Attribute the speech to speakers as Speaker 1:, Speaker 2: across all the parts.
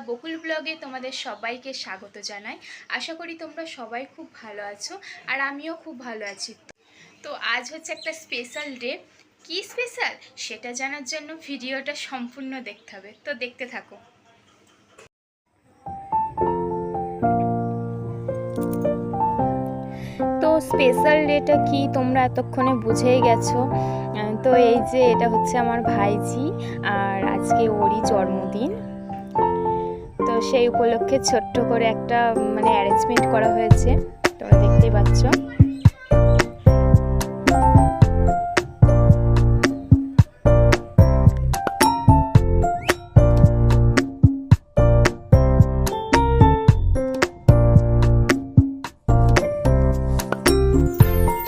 Speaker 1: বকুল ব্লগে তোমাদের সবাইকে স্বাগত জানাই। আশা করি তোমরা সবাই খুব ভালো আছো আর আমিও খুব ভালো আছি। তো আজ হচ্ছে একটা স্পেশাল ডে। কি স্পেশাল সেটা জানার জন্য ভিডিওটা সম্পূর্ণ দেখতে হবে, তো দেখতে থাকো। তো স্পেশাল ডেটা কি তোমরা এতক্ষণে বুঝেই গেছো। তো এই যে এটা হচ্ছে আমার ভাইজি আর আজকে ওরই জন্মদিন। তো সেই উপলক্ষে ছোট্ট করে একটা অ্যারেঞ্জমেন্ট করা হয়েছে, তোমরা দেখতেই পাচ্ছ।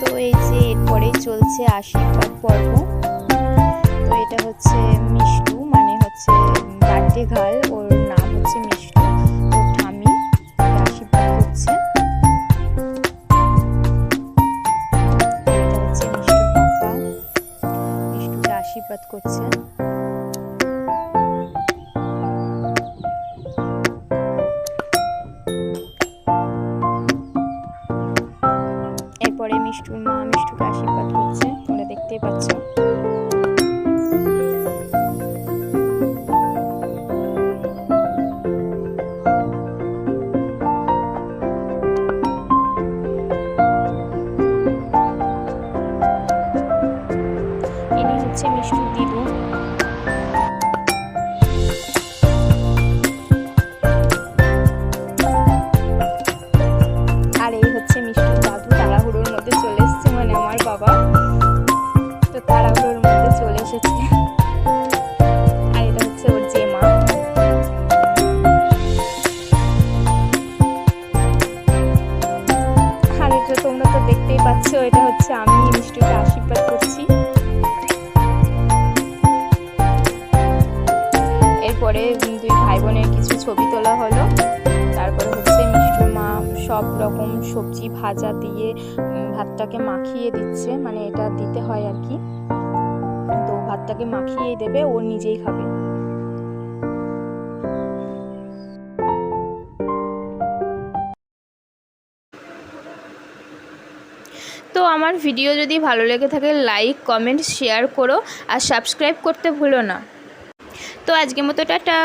Speaker 1: তো এই যে এরপরেই চলছে আশীর্বাদ পর্ব। তো এটা হচ্ছে মিষ্টু, হচ্ছে বার্থডে গার্ল, ওর নাম হচ্ছে মিষ্টু। ওর ঠামি আশীর্বাদ করছে। এটা হচ্ছে মিষ্টুর পাপা, মিষ্টুকে আশীর্বাদ করছে। এরপরে মিষ্টুর মা মিষ্টুকে আশীর্বাদ করছে, তোমরা দেখতেই পাচ্ছ। ইনি হচ্ছে মিষ্টুর দিদু। আর এই হচ্ছে মিষ্টুর দাদু, তাড়াহুড়োর মধ্যে চলে এসেছে, আমার বাবা। তো তাড়াহুড়োর মধ্যে চলে এসেছে। আর এটা হচ্ছে ওর যে মা। আর এটা তোমরা তো দেখতেই পাচ্ছ, এটা হচ্ছে আমি মিষ্টুকে আশীর্বাদ করছি। এরপরে দুই ভাই বোনের কিছু ছবি তোলা হলো। তারপরে হচ্ছে মিষ্টুর মা সব রকম সবজি ভাজা দিয়ে ভাতটাকে মাখিয়ে দিচ্ছে, এটা দিতে হয় আর কি। তো ভাতটাকে মাখিয়ে দেবে, ও নিজেই খাবে। তো আমার ভিডিও যদি ভালো লেগে থাকে লাইক কমেন্ট শেয়ার করো আর সাবস্ক্রাইব করতে ভুলো না। তো আজকের মতো টাটা।